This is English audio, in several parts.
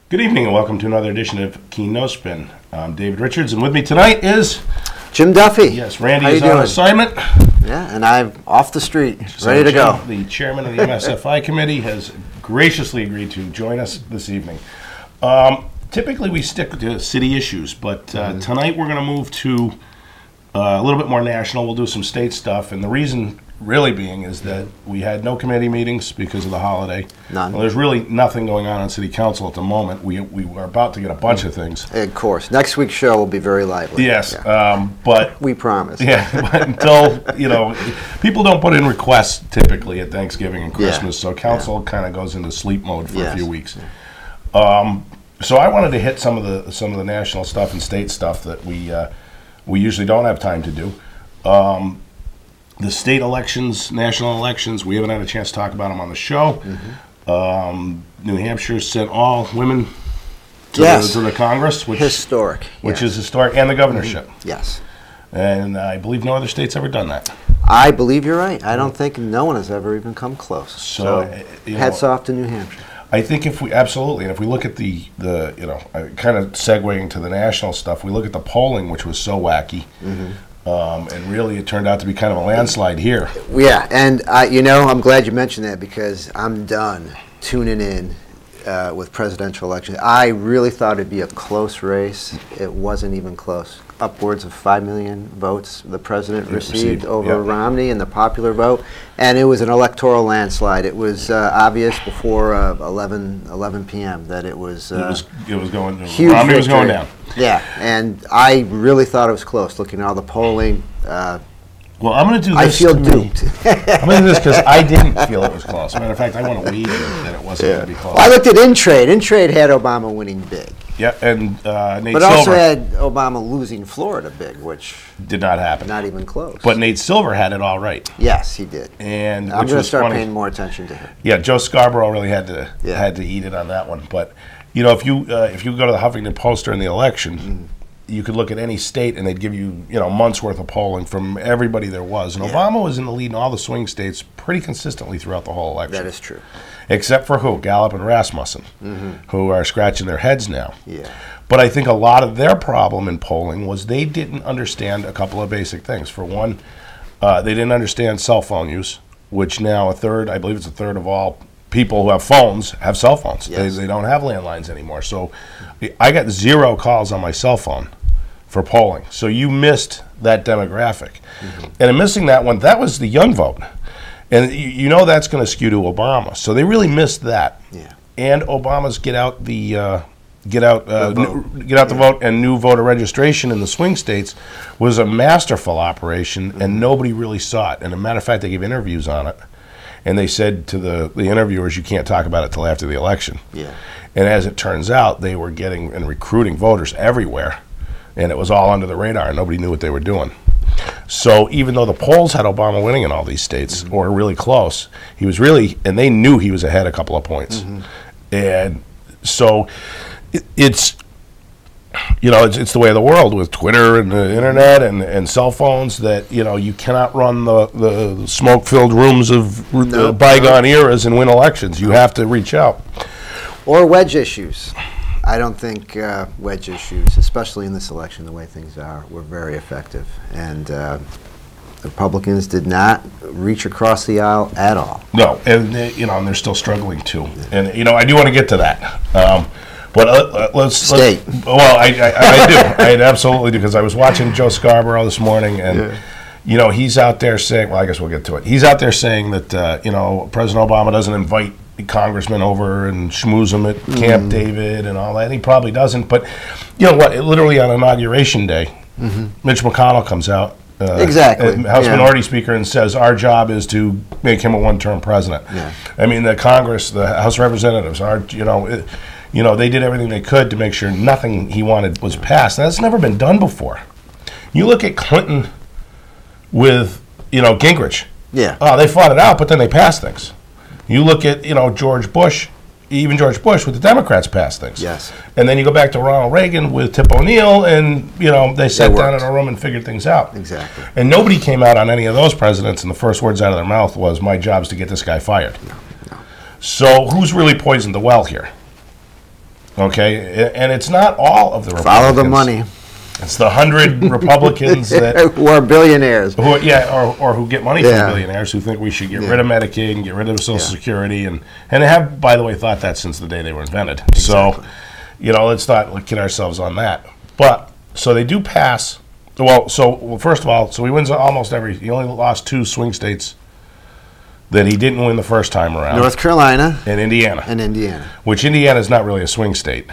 Good evening and welcome to another edition of Keene No Spin. I'm David Richards, and with me tonight is Jim Duffy. Yes, Randy is on assignment. Yeah, and I'm off the street, ready to go. The chairman of the MSFI committee has graciously agreed to join us this evening. Typically we stick to city issues, but tonight we're going to move to a little bit more national. We'll do some state stuff, and the reason really being is that we had no committee meetings because of the holiday. None. Well, there's really nothing going on city council at the moment. We are about to get a bunch of things. Of course. Next week's show will be very lively. Yes, yeah. but we promise. Yeah, but until, people don't put in requests typically at Thanksgiving and Christmas, so council kind of goes into sleep mode for a few weeks. So I wanted to hit some of the national stuff and state stuff that we usually don't have time to do. The state elections, national elections, we haven't had a chance to talk about them on the show. New Hampshire sent all women to the Congress, which is historic, and the governorship. Yes. And I believe no other state's ever done that. I believe you're right. I don't think no one has ever even come close. So hats off to New Hampshire. I think if we absolutely, and if we look at the kind of segueing to the national stuff, we look at the polling, which was so wacky. And really, it turned out to be kind of a landslide here. Yeah, and I'm glad you mentioned that because I'm done tuning in with presidential elections. I really thought it'd be a close race. It wasn't even close. Upwards of 5 million votes the president received over Romney in the popular vote, and it was an electoral landslide. It was obvious before 11 p.m. that it was going huge. Romney was going down. Yeah, and I really thought it was close. Looking at all the polling. Well, I'm going to do this. I feel duped. I'm going to do this because I didn't feel it was close. As a matter of fact, I want to wager that it wasn't going to be close. Well, I looked at Intrade. Intrade had Obama winning big. Yeah, and Nate Silver. But also had Obama losing Florida big, which did not happen. Not even close. But Nate Silver had it all right. Yes, he did. And I'm going to start paying more attention to him. Yeah, Joe Scarborough really had to eat it on that one. But if you go to the Huffington Post during the election. You could look at any state and they'd give you, months worth of polling from everybody there was. And Obama was in the lead in all the swing states pretty consistently throughout the whole election. That is true. Except for who? Gallup and Rasmussen, who are scratching their heads now. Yeah. But I think a lot of their problem in polling was they didn't understand a couple of basic things. For one, they didn't understand cell phone use, which now I believe it's a third of all people who have phones have cell phones. Yes. They don't have landlines anymore. So I got 0 calls on my cell phone for polling. So you missed that demographic. And in missing that one, that was the young vote. And that's going to skew to Obama. So they really missed that. Yeah. And Obama's get out the vote and new voter registration in the swing states was a masterful operation, and nobody really saw it. And as a matter of fact, they gave interviews on it. And they said to the interviewers, you can't talk about it till after the election. Yeah. And as it turns out, they were getting and recruiting voters everywhere. And it was all under the radar. Nobody knew what they were doing. So even though the polls had Obama winning in all these states, or really close, he was really, and they knew he was ahead a couple of points. And so it's the way of the world with Twitter and the internet and cell phones that, you cannot run the smoke-filled rooms of bygone eras and win elections. You have to reach out. Or wedge issues. I don't think wedge issues, especially in this election, the way things are, were very effective. And the Republicans did not reach across the aisle at all. No, and they're still struggling too. And I do want to get to that. But let's well, I do. I absolutely do, because I was watching Joe Scarborough this morning, and he's out there saying, well, I guess we'll get to it. He's out there saying that President Obama doesn't invite congressmen over and schmooze them at Camp David and all that. He probably doesn't, but literally on Inauguration Day, Mitch McConnell comes out, House Minority Speaker, and says our job is to make him a one-term president. I mean, the Congress, the House of Representatives, they did everything they could to make sure nothing he wanted was passed. And that's never been done before. You look at Clinton with Gingrich. Yeah. They fought it out, but then they passed things. You look at, George Bush, even George Bush with the Democrats passed things. Yes. And then you go back to Ronald Reagan with Tip O'Neill, and, they sat down in a room and figured things out. Exactly. And nobody came out on any of those presidents, and the first words out of their mouth was, my job's to get this guy fired. No. So who's really poisoned the well here? Okay, and it's not all of the Republicans. Follow the money. It's the 100 Republicans that who are billionaires. Who, or who get money from billionaires who think we should get rid of Medicaid and get rid of Social Security, and they have, by the way, thought that since the day they were invented. Exactly. So, you know, let's not kid ourselves on that. But so they do pass. Well, first of all, so he wins almost every. He only lost 2 swing states that he didn't win the first time around. North Carolina and Indiana. Which Indiana is not really a swing state.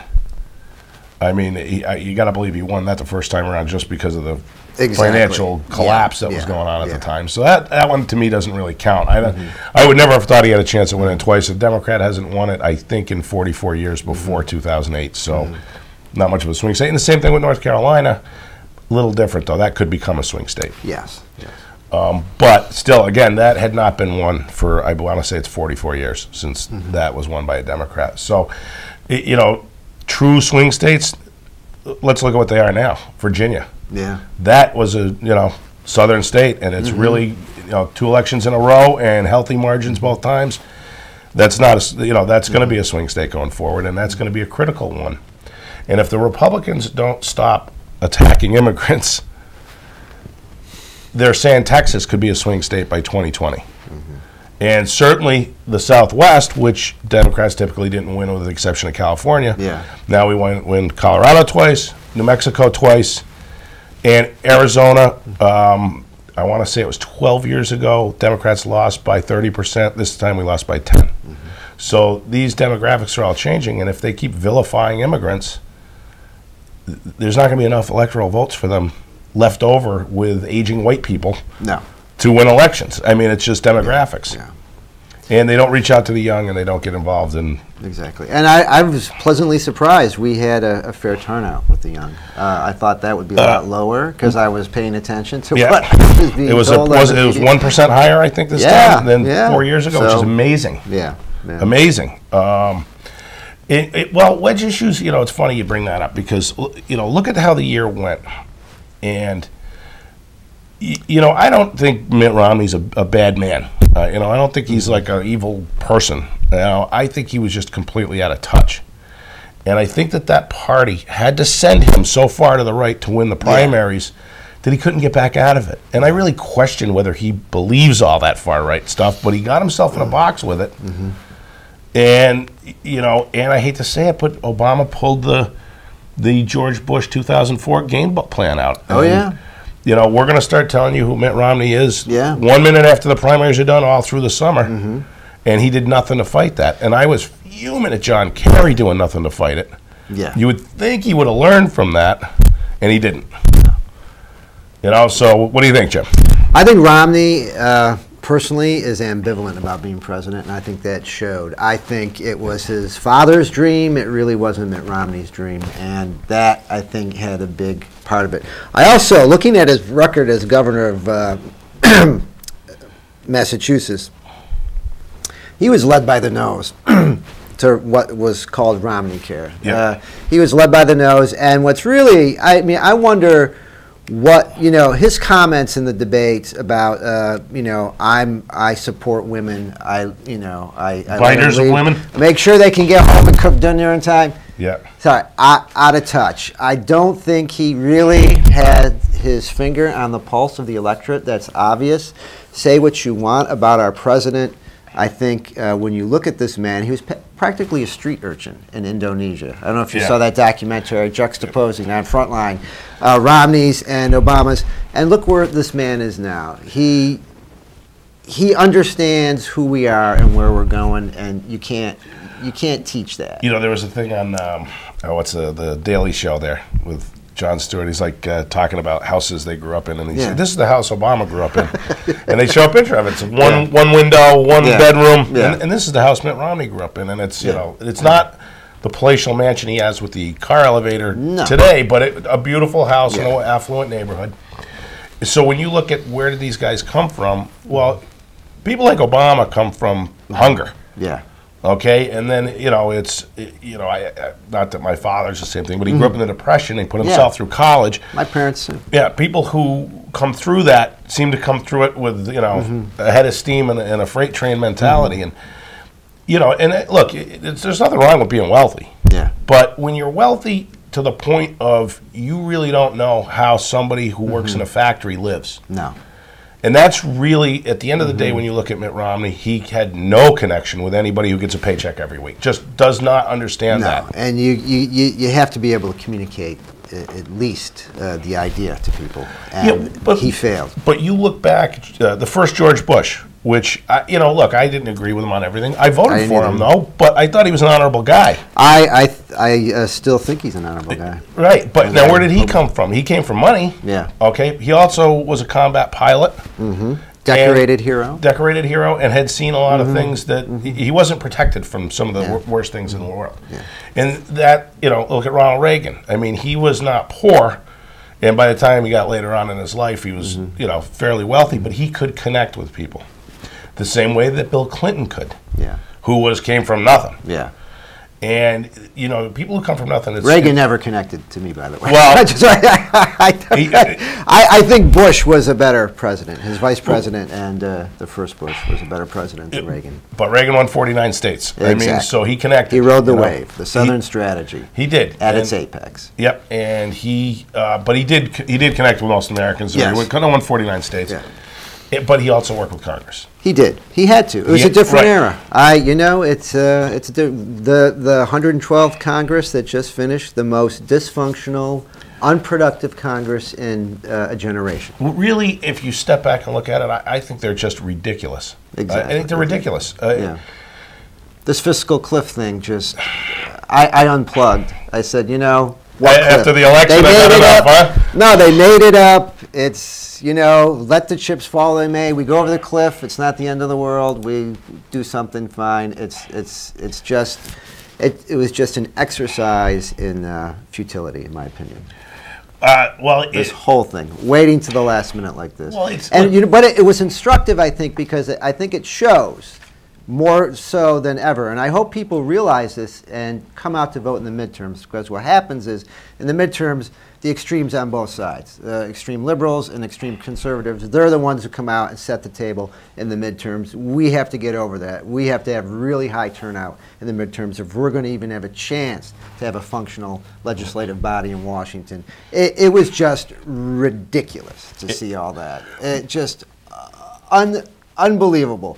I mean, you got to believe he won that the first time around just because of the financial collapse that was going on at the time. So that one to me doesn't really count. I would never have thought he had a chance of winning twice. The Democrat hasn't won it, I think, in 44 years before 2008. So not much of a swing state. And the same thing with North Carolina. A little different, though. That could become a swing state. Yes. But still, again, that had not been won for, I want to say it's 44 years since that was won by a Democrat. So, you know, true swing states, let's look at what they are now. Virginia. Yeah. That was a, you know, southern state, and it's really, you know, 2 elections in a row and healthy margins both times. That's not, you know, that's going to be a swing state going forward, and that's going to be a critical one. And if the Republicans don't stop attacking immigrants, they're saying Texas could be a swing state by 2020. And certainly the Southwest, which Democrats typically didn't win with the exception of California. Now we win Colorado twice, New Mexico twice, and Arizona. I want to say it was 12 years ago, Democrats lost by 30%. This time we lost by 10. So these demographics are all changing, and if they keep vilifying immigrants, there's not going to be enough electoral votes for them left over with aging white people to win elections. I mean, it's just demographics. And they don't reach out to the young, and they don't get involved in... Exactly. And I was pleasantly surprised we had a fair turnout with the young. I thought that would be a lot lower because I was paying attention to what was being told. It was 1% higher, I think, this time than 4 years ago, which is amazing. Amazing. Well, wedge issues, you know, it's funny you bring that up because, you know, look at how the year went. And, you know, I don't think Mitt Romney's a bad man. You know, I don't think he's like an evil person. You know, I think he was just completely out of touch. And I think that party had to send him so far to the right to win the primaries that he couldn't get back out of it. And I really question whether he believes all that far-right stuff, but he got himself in a box with it. And, you know, and I hate to say it, but Obama pulled the George Bush 2004 game plan out. You know, we're going to start telling you who Mitt Romney is 1 minute after the primaries are done all through the summer. And he did nothing to fight that. And I was fuming at John Kerry doing nothing to fight it. You would think he would have learned from that, and he didn't. You know, so what do you think, Jim? I think Romney, personally, is ambivalent about being president, and I think that showed. I think it was his father's dream. It really wasn't Mitt Romney's dream, and that, I think, had a big part of it. I also, looking at his record as governor of Massachusetts, he was led by the nose to what was called Romney Care. He was led by the nose, and what's really, I mean, I wonder what, you know, his comments in the debate about, you know, I support women, fighters of women, make sure they can get home and cook dinner in time. Sorry, out of touch. I don't think he really had his finger on the pulse of the electorate. That's obvious. Say what you want about our president. I think when you look at this man, he was practically a street urchin in Indonesia. I don't know if you saw that documentary juxtaposing on Frontline, Romney's and Obama's, and look where this man is now. He understands who we are and where we're going, and you can't teach that. You know, there was a thing on the Daily Show there with Jon Stewart. He's like talking about houses they grew up in, and he said, "This is the house Obama grew up in," and they show a picture of it. It's one window, one bedroom, and this is the house Mitt Romney grew up in. And it's you know, it's not the palatial mansion he has with the car elevator today, but a beautiful house in an affluent neighborhood. So when you look at where did these guys come from, well, people like Obama come from hunger. Okay, and then, you know, it's, you know, not that my father's the same thing, but he grew up in the Depression. He put himself through college. My parents. People who come through that seem to come through it with, you know, a head of steam and a freight train mentality. And, you know, and look, there's nothing wrong with being wealthy. But when you're wealthy to the point of you really don't know how somebody who works in a factory lives. No. And that's really, at the end of the day, when you look at Mitt Romney, he had no connection with anybody who gets a paycheck every week. Just does not understand that. And you have to be able to communicate at least the idea to people. And he failed. But you look back, the first George Bush, which, you know, look, I didn't agree with him on everything. I voted for him, though, but I thought he was an honorable guy. I still think he's an honorable guy. Right, but now where did he come from? He came from money. Yeah. Okay, he also was a combat pilot. Decorated hero. Decorated hero, and had seen a lot of things that he wasn't protected from some of the worst things in the world. Yeah. And that, you know, look at Ronald Reagan. I mean, he was not poor, and by the time he got later on in his life, he was, you know, fairly wealthy, but he could connect with people. The same way that Bill Clinton could, who came from nothing. Yeah. And, you know, people who come from nothing... Reagan never connected to me, by the way. Well... I think Bush was a better president. His vice president and the first Bush was a better president than Reagan. But Reagan won 49 states. Exactly. I mean, so he connected. He rode the wave, the Southern strategy. He did. At its apex. Yep. And but he did connect with most Americans. Yes. He won 49 states. Yeah. But he also worked with Congress. He did. He had to. It was a different era. You know, it's the 112th Congress that just finished, the most dysfunctional, unproductive Congress in a generation. Well, really, if you step back and look at it, I think they're just ridiculous. Exactly. I think they're ridiculous. Yeah. This fiscal cliff thing just, I unplugged. I said, you know, after the election, they made it up. Huh? No, they made it up. It's, you know, let the chips fall they may. We go over the cliff. It's not the end of the world. We do something fine. It was just an exercise in futility, in my opinion. This whole thing, waiting to the last minute like this. Well, but it was instructive, I think, because I think it shows more so than ever. And I hope people realize this and come out to vote in the midterms, because what happens is, in the midterms, the extremes on both sides, extreme liberals and extreme conservatives, they're the ones who come out and set the table in the midterms. We have to get over that. We have to have really high turnout in the midterms if we're going to even have a chance to have a functional legislative body in Washington. It was just ridiculous to see all that. It just unbelievable.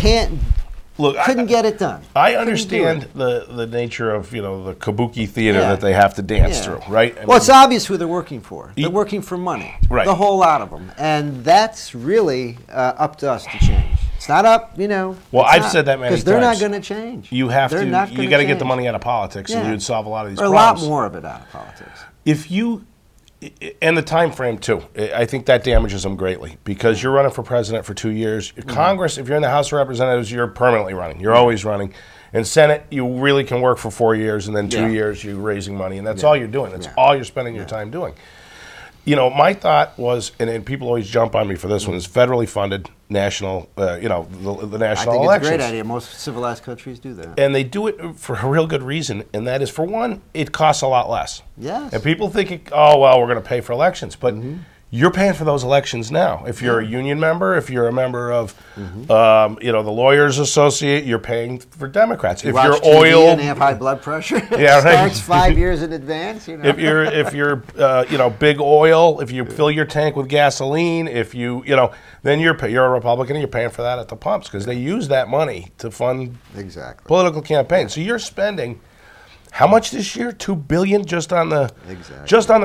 Couldn't get it done. I understand the nature of, you know, the kabuki theater that they have to dance through, right? Well, it's obvious who they're working for. They're working for money, right? The whole lot of them, and that's really up to us to change. It's not up, you know. Well, I've said that many times. Because they're not going to change. You have to. You got to get the money out of politics, and you'd solve a lot of these problems. problems. A lot more of it out of politics. If you. And the time frame, too. I think that damages them greatly, because you're running for president for 2 years. Congress, if you're in the House of Representatives, you're permanently running. You're always running. In Senate, you really can work for 4 years, and then 2 years you're raising money, and that's all you're doing. That's all you're spending your time doing. You know, my thought was, and people always jump on me for this one, is federally funded national, you know, the national elections. I think it's a great idea. Most civilized countries do that. And they do it for a real good reason, and that is, for one, it costs a lot less. Yes. And people think, oh, well, we're going to pay for elections. But you're paying for those elections now. If you're a union member, if you're a member of, you know, the Lawyers Associate, you're paying for Democrats. If you're oil and have high blood pressure, it starts 5 years in advance. You know? If you're you know, big oil, if you fill your tank with gasoline, if you know, then you're a Republican and you're paying for that at the pumps, because they use that money to fund political campaigns. So you're spending. How much this year? $2 billion just on the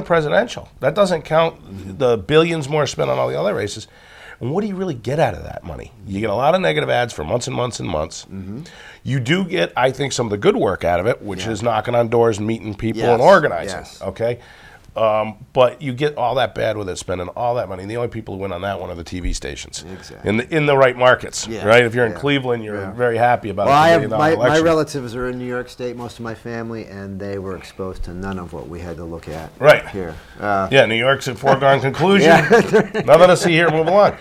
presidential. That doesn't count the billions more spent on all the other races. And what do you really get out of that money? You get a lot of negative ads for months and months and months. You do get, I think, some of the good work out of it, which is knocking on doors and meeting people and organizing. Okay. But you get all that bad with it, spending all that money. And the only people who win on that one are the TV stations in the right markets, right? If you're in Cleveland, you're very happy about it. My relatives are in New York State, most of my family, and they were exposed to none of what we had to look at here. Yeah, New York's a foregone conclusion. Nothing to see here. Move along.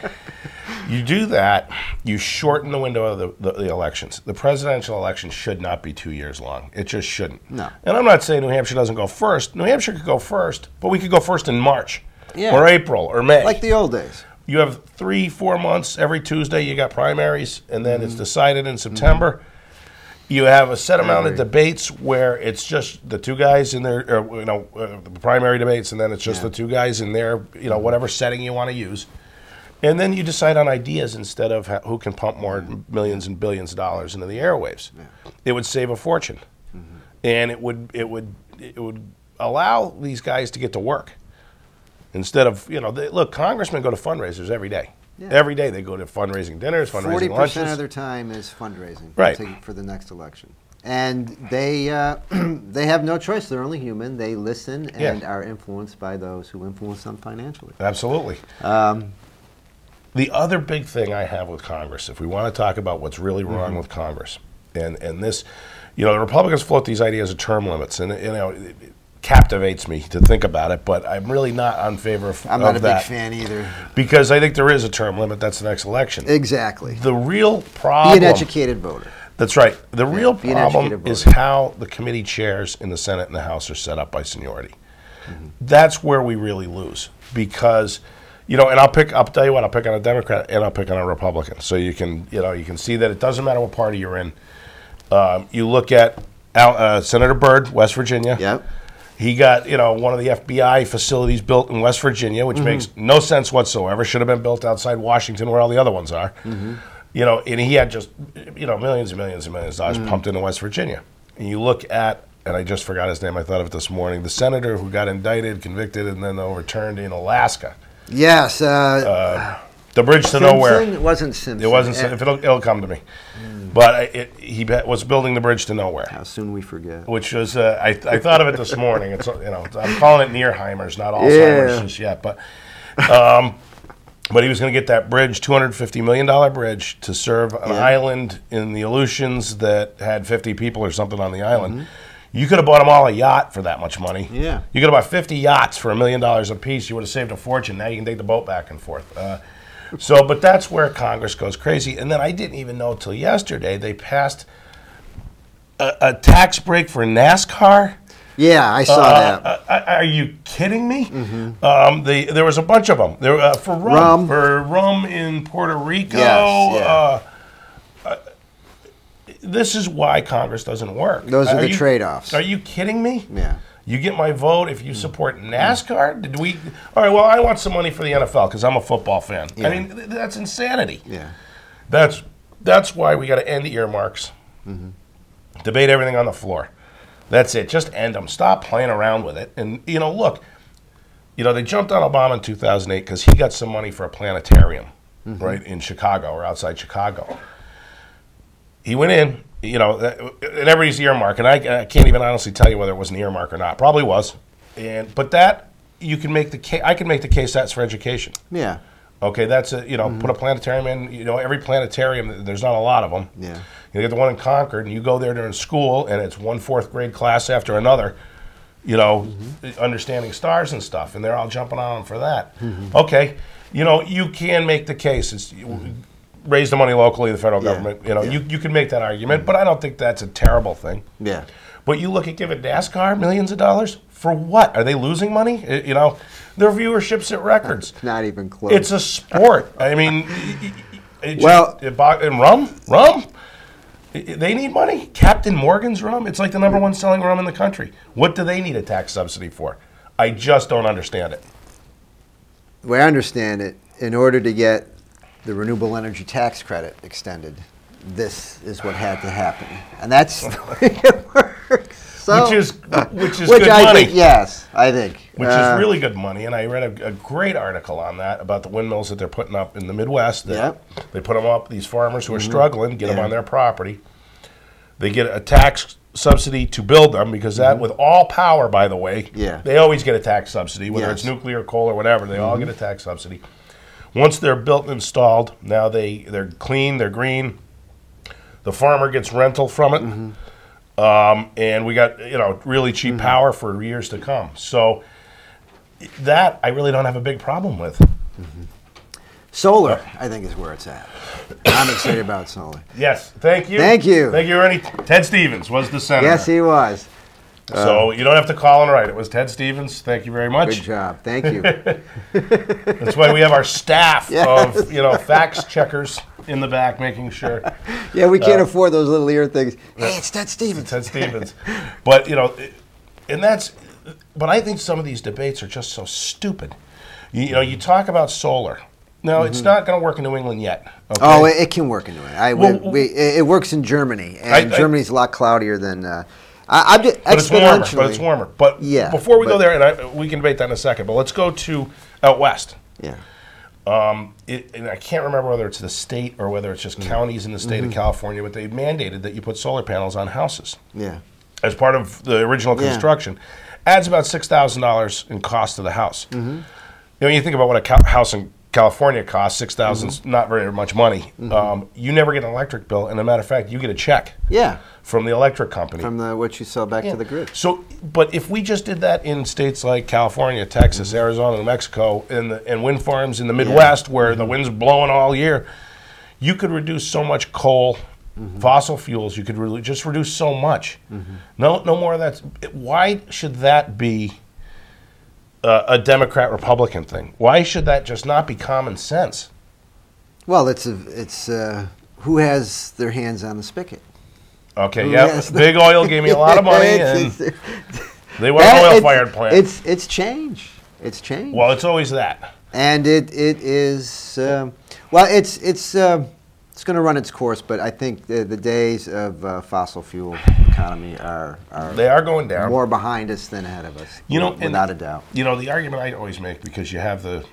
You do that, you shorten the window of the elections. The presidential election should not be 2 years long. It just shouldn't. No. And I'm not saying New Hampshire doesn't go first. New Hampshire could go first, but we could go first in March or April or May. Like the old days. You have 3-4 months. Every Tuesday you got primaries, and then it's decided in September. You have a set amount of debates where it's just the two guys in their, the primary debates, and then it's just the two guys in their, whatever setting you want to use. And then you decide on ideas instead of who can pump more millions and billions of dollars into the airwaves. It would save a fortune. And it would allow these guys to get to work. Instead of, look, congressmen go to fundraisers every day. Yeah. Every day they go to fundraising dinners, fundraising lunches. 40% of their time is fundraising for the next election. And they have no choice. They're only human. They listen and are influenced by those who influence them financially. Absolutely. The other big thing I have with Congress, if we want to talk about what's really wrong with Congress, and this, the Republicans float these ideas of term limits, and it captivates me to think about it, but I'm really not in favor of that. I'm not a big fan either. Because I think there is a term limit. That's the next election. Exactly. The real problem... Be an educated voter. That's right. The real problem is how the committee chairs in the Senate and the House are set up by seniority. That's where we really lose. Because, and I'll tell you what, I'll pick on a Democrat and I'll pick on a Republican. So you can see that it doesn't matter what party you're in. You look at Senator Byrd, West Virginia. Yep. He got, one of the FBI facilities built in West Virginia, which makes no sense whatsoever. Should have been built outside Washington where all the other ones are. And he had just, millions and millions and millions of dollars pumped into West Virginia. And you look at, and I just forgot his name, I thought of it this morning, the senator who got indicted, convicted, and then overturned in Alaska. Yes. The bridge to nowhere. It wasn't Simpson. It wasn't Simpson. It'll come to me. But he was building the bridge to nowhere. How soon we forget. Which was, I thought of it this morning. It's I'm calling it Nearheimer's, not Alzheimer's just yet. But he was going to get that bridge, $250 million bridge, to serve an island in the Aleutians that had 50 people or something on the island. You could have bought them all a yacht for that much money. Yeah. You could have bought 50 yachts for $1 million a piece. You would have saved a fortune. Now you can take the boat back and forth. But that's where Congress goes crazy. And then I didn't even know till yesterday they passed a tax break for NASCAR. Yeah, I saw that. Are you kidding me? There was a bunch of them. There for rum in Puerto Rico. Yes, this is why Congress doesn't work. Those are the trade-offs. Are you kidding me? Yeah. You get my vote if you support NASCAR? All right, well, I want some money for the NFL because I'm a football fan. Yeah. I mean, that's insanity. Yeah. That's why we got to end the earmarks. Debate everything on the floor. That's it. Just end them. Stop playing around with it. And, look, they jumped on Obama in 2008 because he got some money for a planetarium, right, in Chicago or outside Chicago. He went in. And everybody's earmark, and I can't even honestly tell you whether it was an earmark or not. Probably was, but that you can make the case. I can make the case that's for education. Yeah. Okay, that's put a planetarium in. Every planetarium, there's not a lot of them. Yeah. You get the one in Concord, and you go there during school, and it's one fourth grade class after another. Understanding stars and stuff, and they're all jumping on them for that. Okay, you can make the case. It's raise the money locally, the federal government. You can make that argument, but I don't think that's a terrible thing. Yeah. But you look at giving NASCAR millions of dollars for what? Are they losing money? Their viewership's at records. Not even close. It's a sport. I mean, and rum. They need money. Captain Morgan's rum. It's like the #1 selling rum in the country. What do they need a tax subsidy for? I just don't understand it. The way I understand it, in order to get the renewable energy tax credit extended, this is what had to happen, and that's the way it works. So, which is good money. I think. Which is really good money, and I read a great article on that about the windmills that they're putting up in the Midwest. They put them up. These farmers who are struggling get them on their property. They get a tax subsidy to build them because that, with all power, by the way, they always get a tax subsidy, whether it's nuclear, coal, or whatever. They all get a tax subsidy. Once they're built and installed, now they're clean, they're green. The farmer gets rental from it, and we got really cheap power for years to come. So that I really don't have a big problem with. Solar, I think, is where it's at. I'm excited about solar. Yes, thank you. Thank you. Thank you, Ernie. Ted Stevens was the senator. Yes, he was. So you don't have to call and write. It was Ted Stevens. Thank you very much. Good job. Thank you. That's why we have our staff of fax checkers. in the back making sure. Yeah, we can't afford those little ear things. Hey, it's Ted Stevens. Ted Stevens. But, you know, but I think some of these debates are just so stupid. You know, you talk about solar. No, it's not going to work in New England yet. Okay? Oh, it can work in New England. It works in Germany, and Germany's a lot cloudier than. But it's warmer. But yeah, before we go there, and we can debate that in a second. But let's go to out west. Yeah. And I can't remember whether it's the state or whether it's just counties in the state of California, but they mandated that you put solar panels on houses. Yeah. As part of the original construction, adds about $6,000 in cost to the house. You know, you think about what a house in California costs, $6,000 not very much money. You never get an electric bill, and as a matter of fact, you get a check. Yeah. From the electric company. From what you sell back to the grid. So, but if we just did that in states like California, Texas, Arizona, New Mexico, and wind farms in the Midwest where the wind's blowing all year, you could reduce so much coal, fossil fuels. You could really just reduce so much. No more of that. Why should that be a Democrat-Republican thing? Why should that just not be common sense? Well, it's who has their hands on the spigot. Okay, Big Oil gave me a lot of money, and they want an oil-fired plant. It's change. It's change. Well, it's always that. And it is well, it's going to run its course, but I think the days of fossil fuel economy are going down. More behind us than ahead of us. You know, without a doubt. You know, the argument I always make, because you have the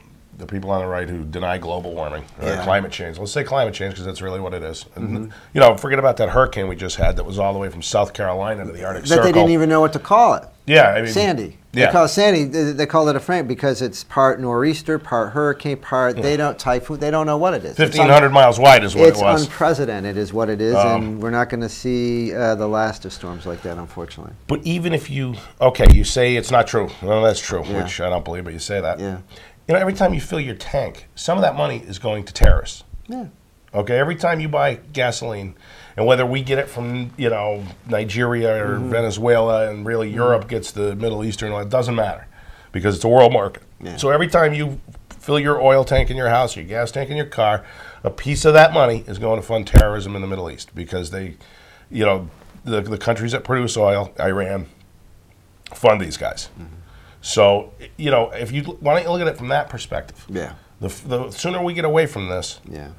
people on the right who deny global warming or climate change. Let's say climate change because that's really what it is. And, you know, forget about that hurricane we just had that was all the way from South Carolina to the Arctic Circle. That they didn't even know what to call it. Yeah, I mean, Sandy. They call it Sandy. They call it a frame because it's part nor'easter, part hurricane, part typhoon. They don't know what it is. 1,500 miles wide is what it was. It's unprecedented, is what it is, and we're not going to see the last of storms like that, unfortunately. But even if you say it's not true. Well, that's true, which I don't believe, but you say that. Yeah. You know, every time you fill your tank, some of that money is going to terrorists. Yeah. Okay, every time you buy gasoline, and whether we get it from, you know, Nigeria or Venezuela, and really Europe gets the Middle Eastern, it doesn't matter because it's a world market. Yeah. So every time you fill your oil tank in your house, your gas tank in your car, a piece of that money is going to fund terrorism in the Middle East because they, you know, the countries that produce oil, Iran, fund these guys. So, you know, why don't you look at it from that perspective? Yeah. The sooner we get away from this. Yeah.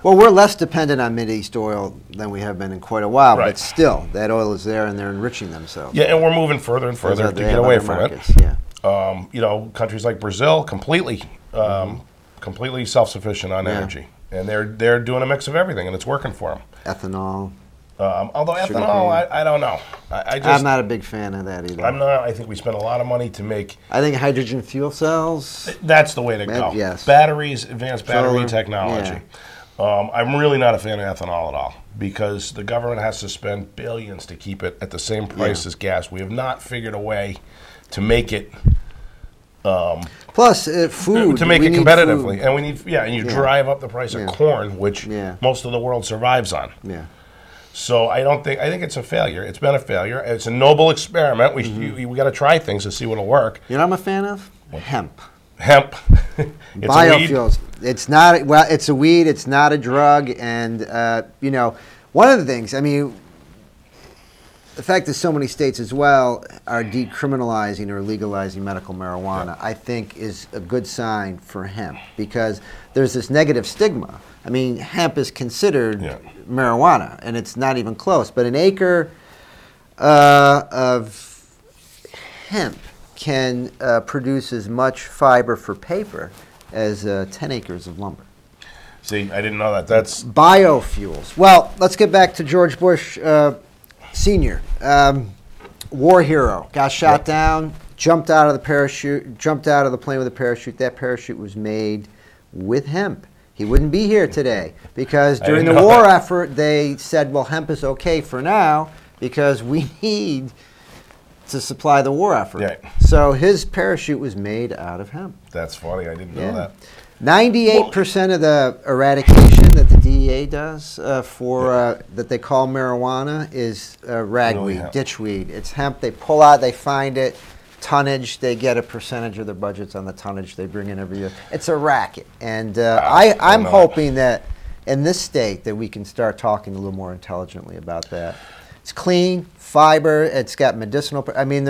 Well, we're less dependent on Mideast oil than we have been in quite a while, but still, that oil is there and they're enriching themselves. Yeah, and we're moving further and further to get away from markets. it. Yeah. You know, countries like Brazil, completely self-sufficient on energy. And they're doing a mix of everything, and it's working for them. Ethanol. Although ethanol, I don't know. I'm not a big fan of that either. I'm not. I think we spend a lot of money to make. I think hydrogen fuel cells. That's the way to go. Yes. Batteries, advanced battery technology. Yeah. I'm really not a fan of ethanol at all because the government has to spend billions to keep it at the same price as gas. We have not figured a way to make it. Plus, food to make it competitively, food. And we need and you drive up the price of corn, which most of the world survives on. Yeah. So I think it's a failure. It's been a failure. It's a noble experiment. We got to try things to see what'll work. You know what I'm a fan of? Hemp. Hemp. It's biofuels. It's not, well, it's a weed. It's not a drug. And, you know, one of the things, I mean, the fact that so many states as well are decriminalizing or legalizing medical marijuana, I think is a good sign for hemp because there's this negative stigma. I mean, hemp is considered marijuana, and it's not even close. But an acre of hemp can produce as much fiber for paper as 10 acres of lumber. See, I didn't know that. That's biofuels. Well, let's get back to George Bush Sr., war hero, got shot down, jumped out of the plane with a parachute. That parachute was made with hemp. He wouldn't be here today because during the war effort, they said, well, hemp is okay for now because we need to supply the war effort. Right. So his parachute was made out of hemp. That's funny. I didn't know that. 98% of the eradication that the DEA does that they call marijuana is ragweed, ditchweed. It's hemp. They pull out, they find it, tonnage. They get a percentage of their budgets on the tonnage they bring in every year. It's a racket, and I'm hoping that in this state that we can start talking a little more intelligently about that. It's clean, fiber, it's got medicinal, I mean,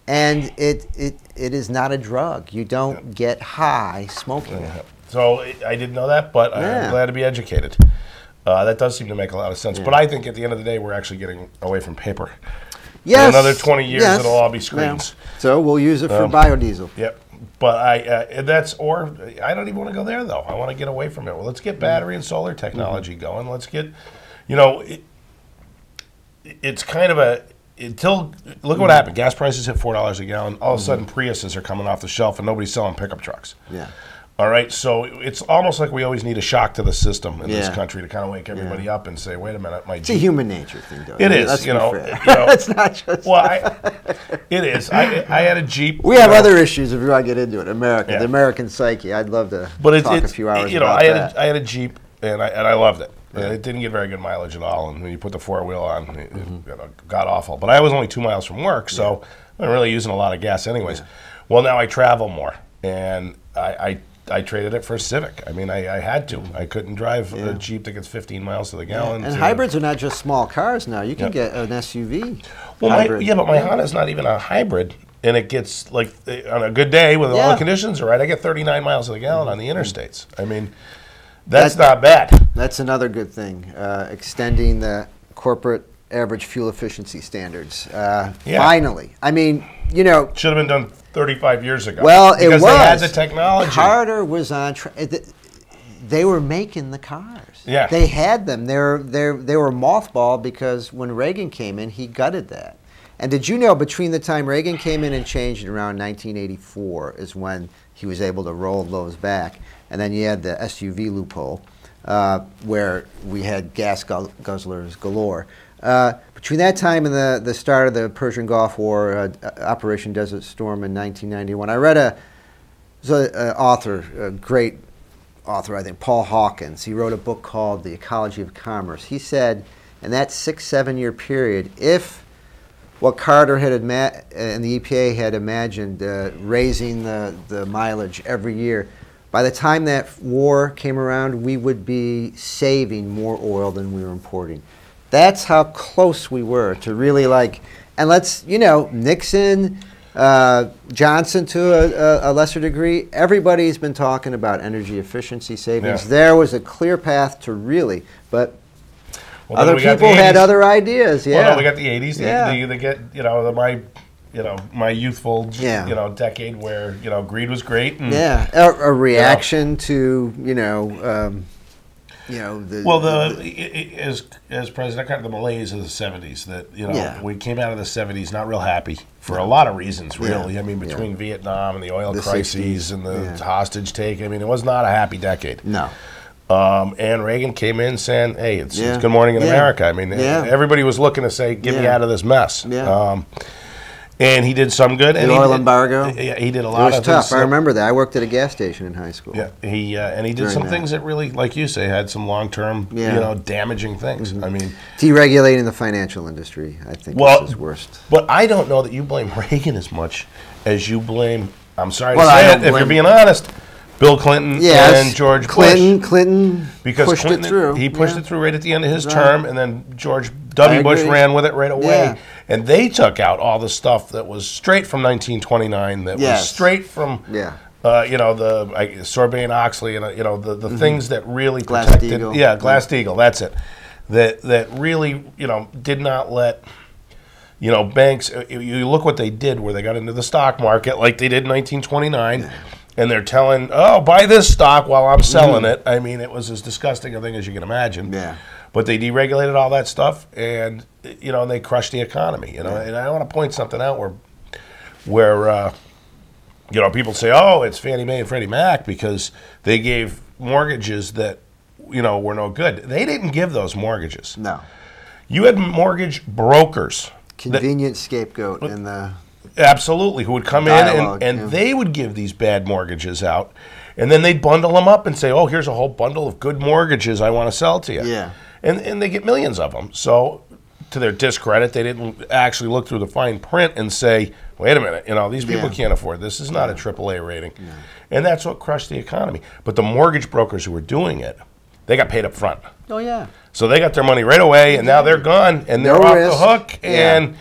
and it is not a drug. You don't get high smoking it. So I didn't know that, but I'm glad to be educated. That does seem to make a lot of sense. But I think at the end of the day, we're actually getting away from paper. Yes. In another 20 years, it'll all be screens. Yeah. So we'll use it for biodiesel. Yep. But I don't even want to go there, though. I want to get away from it. Well, let's get battery and solar technology going. Let's get, it's kind of look what happened. Gas prices hit $4 a gallon. All of a sudden, Priuses are coming off the shelf, and nobody's selling pickup trucks. Yeah. All right, so it's almost like we always need a shock to the system in this country to kind of wake everybody up and say, "Wait a minute, my Jeep." It's a human nature thing, though. It is, It's not just. Well, it is. I had a Jeep. We have other issues if you want to get into it. The American psyche. I'd love to talk a few hours about that. I had a Jeep, and I loved it. It didn't get very good mileage at all, and when you put the four-wheel on, it got awful. But I was only 2 miles from work, so I'm really using a lot of gas anyways. Yeah. Well, now I travel more, and I traded it for a Civic. I mean, I had to. I couldn't drive a Jeep that gets 15 miles to the gallon. And hybrids are not just small cars now. You can get an SUV. Well, but my Honda's not even a hybrid, and it gets, like, on a good day when all the conditions are right, I get 39 miles to the gallon on the interstates. I mean, that's not bad. That's another good thing, extending the corporate average fuel efficiency standards. Finally. I mean, should have been done 35 years ago. Well, because they had the technology. Carter was on. They were making the cars. Yeah, they had them. They were mothballed because when Reagan came in, he gutted that. And did you know between the time Reagan came in and changed it around 1984 is when he was able to roll those back, and then you had the SUV loophole where we had gas guzzlers galore. Between that time and the start of the Persian Gulf War, Operation Desert Storm in 1991, I read an author, a great author, I think, Paul Hawkins. He wrote a book called The Ecology of Commerce. He said in that 6-7 year period, if what Carter had and the EPA had imagined, raising the mileage every year, by the time that war came around, we would be saving more oil than we were importing. That's how close we were to really and let's, Nixon, Johnson to a lesser degree, everybody's been talking about energy efficiency savings. Yeah. There was a clear path to really, but other people had other ideas. Yeah. Well, no, we got the 80s. They get, my youthful, decade where, greed was great. And, a reaction to, as president, kind of the malaise of the 70s that, we came out of the 70s not real happy for a lot of reasons, really. I mean, between Vietnam and the oil crises and the hostage take, I mean, it was not a happy decade. No. And Reagan came in saying, hey, it's good morning in America. I mean, everybody was looking to say, get me out of this mess. Yeah. And he did some good. The oil embargo. He did a lot of things. It was tough. I remember that. I worked at a gas station in high school. Yeah, he did some things that really, like you say, had some long-term, damaging things. I mean, deregulating the financial industry, I think, was his worst. But I don't know that you blame Reagan as much as you blame. I'm sorry to say it, if you're being honest, Bill Clinton and George Bush. Clinton pushed it through. He pushed it through right at the end of his term, and then George W. Bush ran with it right away. Yeah. And they took out all the stuff that was straight from 1929, that was straight from, the Sarbanes-Oxley, and the things that really protected. Glass-Steagall. Yeah, Glass-Steagall, that's it. That really, did not let, banks. You look what they did, where they got into the stock market like they did in 1929. Yeah. And they're telling, buy this stock while I'm selling it. I mean, it was as disgusting a thing as you can imagine. Yeah. But they deregulated all that stuff, and they crushed the economy. And I want to point something out where people say, it's Fannie Mae and Freddie Mac because they gave mortgages that were no good. They didn't give those mortgages. No. You had mortgage brokers. Convenient scapegoat in the. Absolutely, who would come in and they would give these bad mortgages out, and then they'd bundle them up and say, here's a whole bundle of good mortgages I want to sell to you. Yeah. And they get millions of them. So to their discredit, they didn't actually look through the fine print and say, wait a minute, these people can't afford this. This is not a AAA rating. No. And that's what crushed the economy. But the mortgage brokers who were doing it, they got paid up front. Oh, yeah. So they got their money right away, and now they're gone, and they're off the hook. And,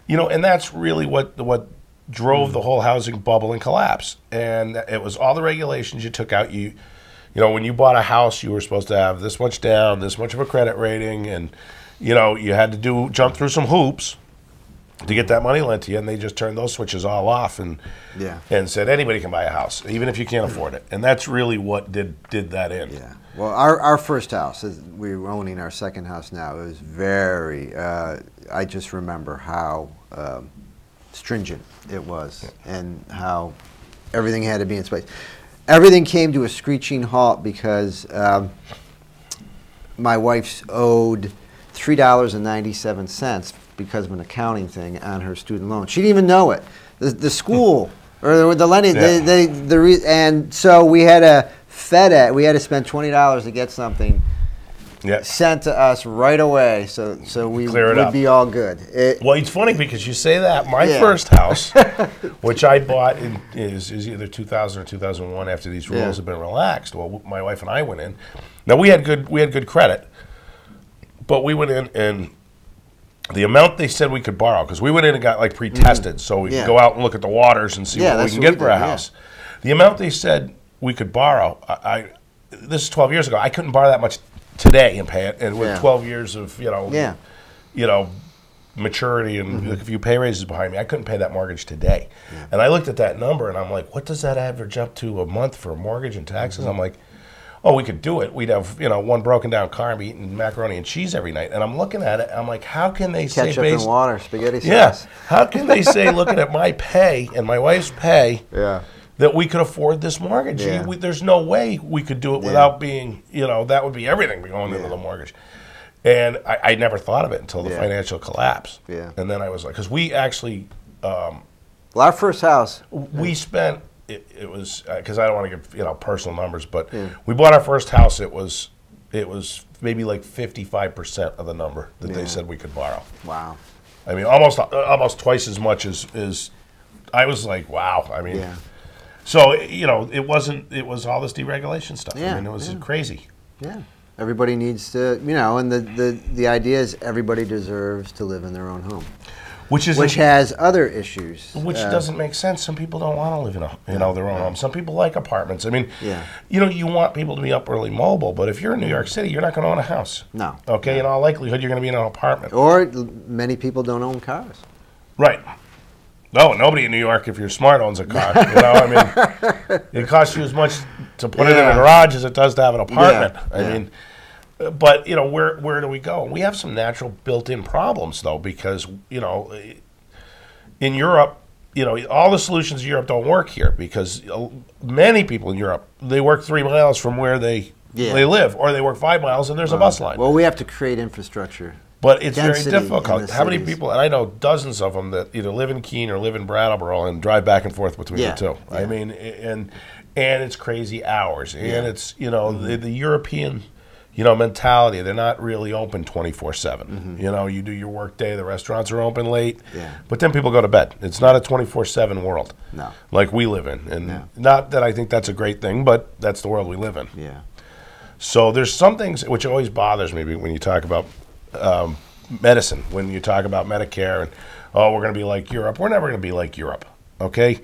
and that's really what drove the whole housing bubble and collapse. And it was all the regulations you took out. When you bought a house, you were supposed to have this much down, this much of a credit rating, and, you had to jump through some hoops to get that money lent to you, and they just turned those switches all off and said anybody can buy a house, even if you can't afford it. And that's really what did that in. Yeah. Well, our first house, we're owning our second house now, it was very, I just remember how stringent it was and how everything had to be in place. Everything came to a screeching halt because my wife's owed $3.97 because of an accounting thing on her student loan. She didn't even know it. The school or the lending, and so we had a FedEx. We had to spend $20 to get something sent to us right away, so we would be all good. Well, it's funny because you say that. My first house, which I bought is either 2000 or 2001 after these rules have been relaxed. Well, my wife and I went in. Now we had good credit, but we went in and the amount they said we could borrow, because we went in and got like pre-tested, so we could go out and look at the waters and see what we can get for a house. The amount they said we could borrow, this is 12 years ago. I couldn't borrow that much today and pay it, and with 12 years of maturity and a few pay raises behind me, I couldn't pay that mortgage today. And I looked at that number and I'm like, what does that average up to a month for mortgage and taxes? I'm like, oh, we could do it. We'd have one broken down car and be eating macaroni and cheese every night. And I'm looking at it, I'm like, how can they say ketchup and water, spaghetti sauce? Yeah, how can they say, looking at my pay and my wife's pay, that we could afford this mortgage? There's no way we could do it without being, that would be everything going into the mortgage. And I never thought of it until the financial collapse. And then I was like, because we actually, well, our first house, we spent. It was because I don't want to give personal numbers, but we bought our first house. It was maybe like 55% of the number that they said we could borrow. Wow! I mean, almost twice as much as I was like, wow. I mean, so it wasn't. It was all this deregulation stuff. I mean, it was crazy. Yeah. Everybody needs to, and the idea is everybody deserves to live in their own home. Which has other issues. Which doesn't make sense. Some people don't want to live in their own home. Some people like apartments. I mean, you want people to be upwardly mobile, but if you're in New York City, you're not going to own a house. No. Okay, in all likelihood, you're going to be in an apartment. Or many people don't own cars. Right. No, nobody in New York, if you're smart, owns a car. I mean, it costs you as much to put it in a garage as it does to have an apartment. I mean, but where do we go? We have some natural built-in problems though, because in Europe, all the solutions in Europe don't work here, because many people in Europe, they work 3 miles from where they live, or they work 5 miles and there's a bus line. Well, we have to create infrastructure. But it's very difficult. How many people, and I know dozens of them that either live in Keene or live in Brattleboro and drive back and forth between the two. I mean, and it's crazy hours, and it's the European mentality. They're not really open 24/7. You do your work day. The restaurants are open late, but then people go to bed. It's not a 24/7 world like we live in, and not that I think that's a great thing, but that's the world we live in. So there's some things which always bothers me when you talk about medicine, when you talk about Medicare and we're going to be like Europe. We're never going to be like Europe. Okay.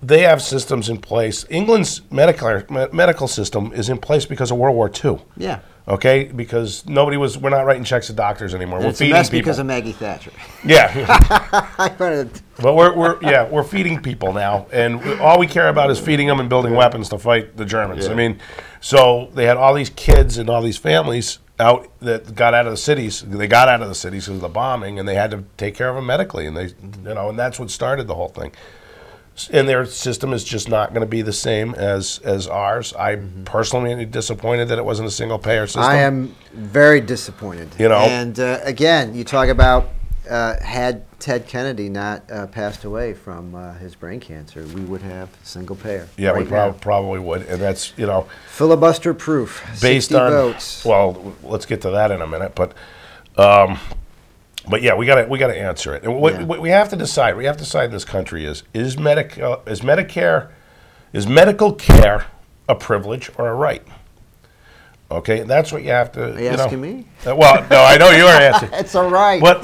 They have systems in place. England's medical system is in place because of World War II. Yeah. Okay, because we're not writing checks to doctors anymore. We're feeding people. Because of Maggie Thatcher. Yeah. But we're feeding people now, and all we care about is feeding them and building weapons to fight the Germans. I mean, so they had all these kids and all these families out that got out of the cities. They got out of the cities because of the bombing, and they had to take care of them medically, and and that's what started the whole thing. And their system is just not going to be the same as ours. I'm personally disappointed that it wasn't a single payer system. I am very disappointed. And again, you talk about had Ted Kennedy not passed away from his brain cancer, we would have single payer. Yeah, we probably would, and that's filibuster proof. Based 60 on votes. Well, let's get to that in a minute, but. But yeah, we got to answer it. And what we have to decide. We have to decide in this country is medical care a privilege or a right? Okay, that's what you have to. Are you asking me? Well, no, I know you are asking. It's all right. But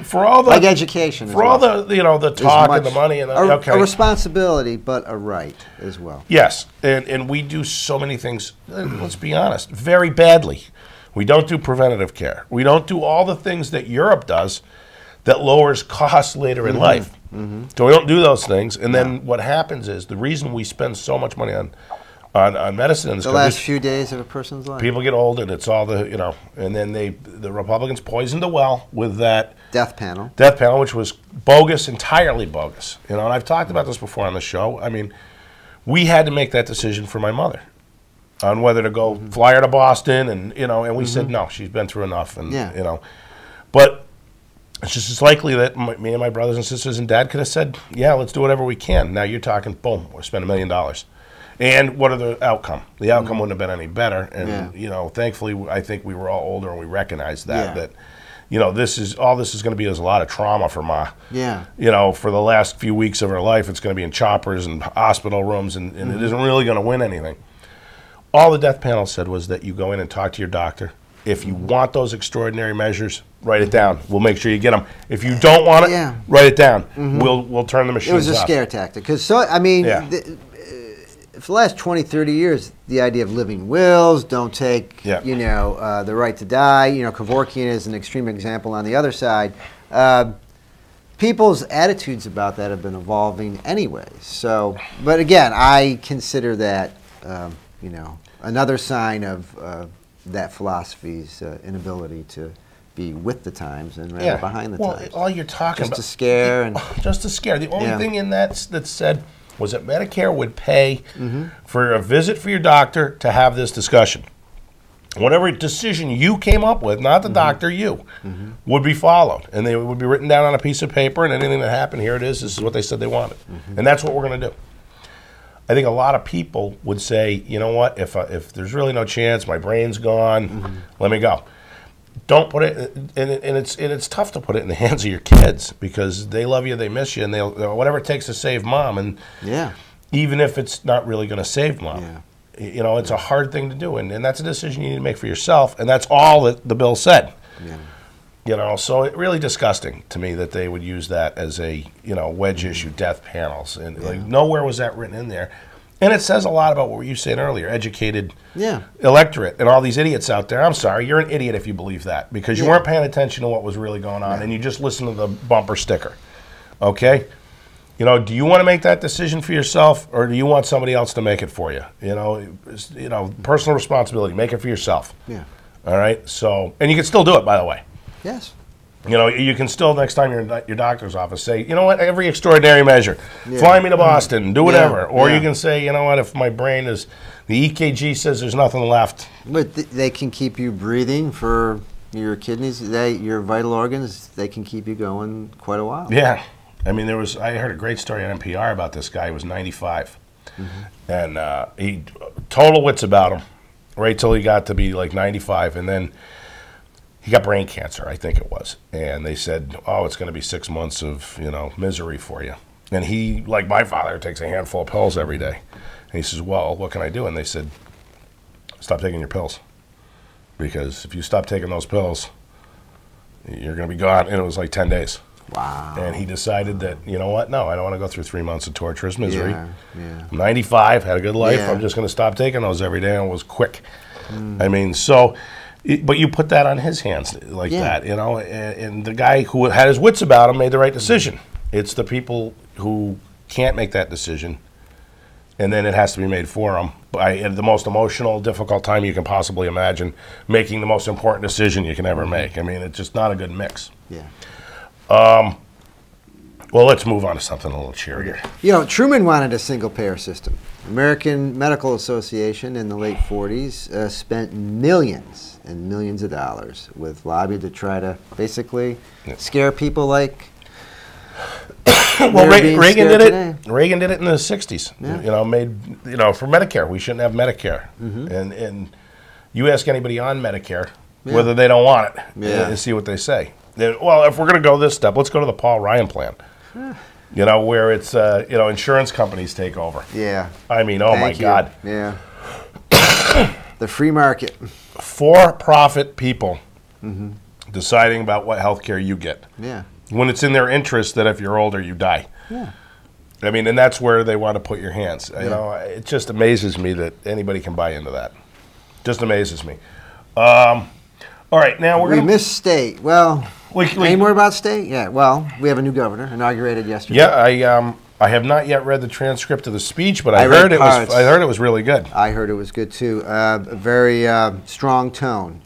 for all the like education, for all the the talk and the money and a responsibility, but a right as well. Yes, and we do so many things. Let's be honest, very badly. We don't do preventative care. We don't do all the things that Europe does that lowers costs later in life. So we don't do those things. And then what happens is the reason we spend so much money on medicine in this country, the last few days of a person's life. People get old, and it's all and then the Republicans poisoned the well with that death panel, which was bogus, entirely bogus. And I've talked about this before on the show. I mean, we had to make that decision for my mother on whether to go fly her to Boston, and and we said no, she's been through enough, and but it's just as likely that me and my brothers and sisters and dad could have said, yeah, let's do whatever we can. Now you're talking, boom, we'll spend $1 million. And what are the outcome? The outcome wouldn't have been any better. And, thankfully, I think we were all older and we recognized that, this is going to be a lot of trauma for Ma. Yeah. For the last few weeks of her life, it's going to be in choppers and hospital rooms, and it isn't really going to win anything. All the death panel said was that you go in and talk to your doctor. If you want those extraordinary measures, write it down. We'll make sure you get them. If you don't want it, write it down. We'll turn the machines off. It was a scare tactic. Because, for the last 20, 30 years, the idea of living wills, don't take, the right to die. Kevorkian is an extreme example on the other side. People's attitudes about that have been evolving anyways. So, but again, I consider that, another sign of that philosophy's inability to be with the times and rather behind the times. All you're talking just about, to scare just to scare. The only thing in that said was that Medicare would pay for a visit for your doctor to have this discussion. Whatever decision you came up with, not the doctor, would be followed, and they would be written down on a piece of paper. And anything that happened, here it is. This is what they said they wanted, and that's what we're going to do. I think a lot of people would say, you know what, if there's really no chance, my brain's gone, let me go. Don't put it, and it's tough to put it in the hands of your kids because they love you, they miss you, and they'll whatever it takes to save Mom. And even if it's not really going to save Mom, it's a hard thing to do, and that's a decision you need to make for yourself, and that's all that the bill said. So it's really disgusting to me that they would use that as a wedge issue, death panels, and like nowhere was that written in there. And it says a lot about what you were saying earlier, educated electorate and all these idiots out there. I'm sorry, you're an idiot if you believe that because you weren't paying attention to what was really going on and you just listened to the bumper sticker. Okay? Do you want to make that decision for yourself or do you want somebody else to make it for you? Personal responsibility, make it for yourself. All right? So, and you can still do it, by the way. Yes. You can still, next time you're in your doctor's office, say, you know what, every extraordinary measure, fly me to Boston, do whatever. Or you can say, you know what, if my brain is, the EKG says there's nothing left. But they can keep you breathing for your kidneys, your vital organs, they can keep you going quite a while. Yeah. I mean, I heard a great story on NPR about this guy who was 95. And he, total wits about him, right till he got to be like 95. And then he got brain cancer, I think it was. And they said, oh, it's going to be 6 months of, misery for you. And he, like my father, takes a handful of pills every day. And he says, well, what can I do? And they said, stop taking your pills. Because if you stop taking those pills, you're going to be gone. And it was like 10 days. Wow. And he decided that, you know what, no, I don't want to go through 3 months of torturous misery. I'm 95, had a good life. I'm just going to stop taking those every day. And it was quick. I mean, so... But you put that on his hands like that, and the guy who had his wits about him made the right decision. It's the people who can't make that decision, and then it has to be made for them by the most emotional, difficult time you can possibly imagine, making the most important decision you can ever make. I mean, it's just not a good mix. Well, let's move on to something a little cheerier. Truman wanted a single-payer system. American Medical Association in the late 40s spent millions and millions of dollars with lobby to try to basically scare people like well, Reagan did it. Reagan did it in the 60s. For Medicare, we shouldn't have Medicare. And you ask anybody on Medicare whether they don't want it and see what they say. Well, if we're going to go this step, let's go to the Paul Ryan plan. Where it's insurance companies take over. I mean, oh my God. The free market. For-profit people deciding about what health care you get. Yeah. When it's in their interest that if you're older, you die. Yeah. I mean, and that's where they want to put your hands. You know, it just amazes me that anybody can buy into that. Just amazes me. All right, now we're going to... We missed state. Well, any more about state? Yeah, well, we have a new governor, inaugurated yesterday. Yeah, I have not yet read the transcript of the speech, but I heard it was really good. I heard it was good, too. A very strong tone.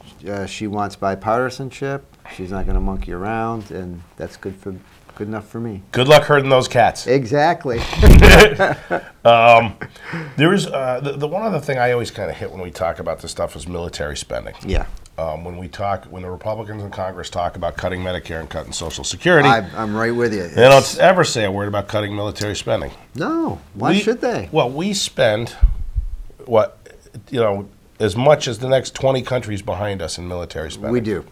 She wants bipartisanship. She's not going to monkey around, and that's good enough for me. Good luck herding those cats. Exactly. There is the one other thing I always kind of hit when we talk about this stuff is military spending. Yeah. When the Republicans in Congress talk about cutting Medicare and cutting Social Security, I'm right with you. They don't ever say a word about cutting military spending. No. Why should they? Well, we spend as much as the next 20 countries behind us in military spending. We do.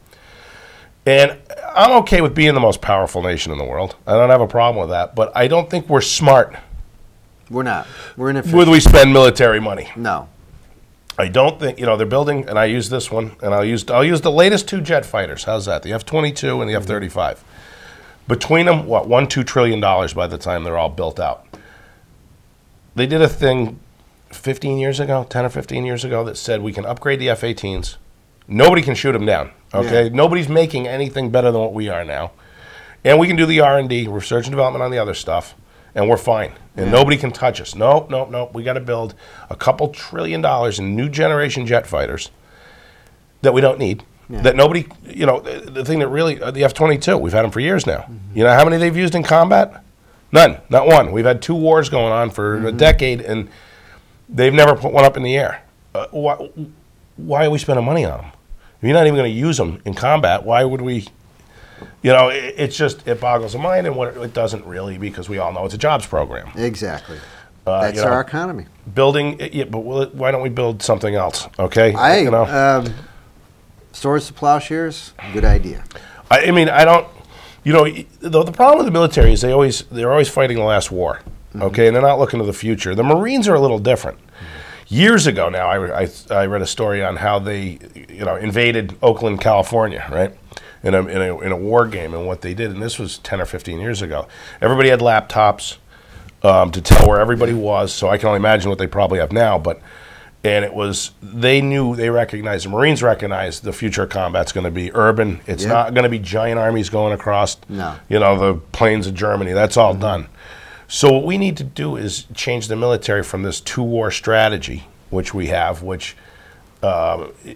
And I'm okay with being the most powerful nation in the world. I don't have a problem with that. But I don't think we're smart. We're not. We're inefficient. When we spend military money. No. I don't think, they're building, and I use this one, and I'll use the latest 2 jet fighters. How's that? The F-22 and the F-35. Between them, $1-2 trillion by the time they're all built out. They did a thing 10 or 15 years ago, that said we can upgrade the F-18s. Nobody can shoot them down, okay? Yeah. Nobody's making anything better than what we are now. And we can do the R&D, research and development on the other stuff, and we're fine. And nobody can touch us. No. We got to build a couple $1 trillion in new generation jet fighters that we don't need. Yeah. That nobody, the thing that really, the F-22, we've had them for years now. You know how many they've used in combat? None, not one. We've had 2 wars going on for a decade, and they've never put one up in the air. Why are we spending money on them? If you're not even going to use them in combat, why would we? It boggles the mind, and it doesn't really, because we all know it's a jobs program. Exactly. That's our economy. Building, but why don't we build something else? Okay. Swords to plowshares, good idea. I mean, I don't. The problem with the military is they're always fighting the last war. Okay, and they're not looking to the future. The Marines are a little different. Years ago now, I read a story on how they, invaded Oakland, California, right, in a war game, and what they did. And this was 10 or 15 years ago. Everybody had laptops to tell where everybody was. So I can only imagine what they probably have now. And it was, the Marines recognized the future of combat's going to be urban. It's not going to be giant armies going across, the plains of Germany. That's all done. So what we need to do is change the military from this 2-war strategy, which we have, which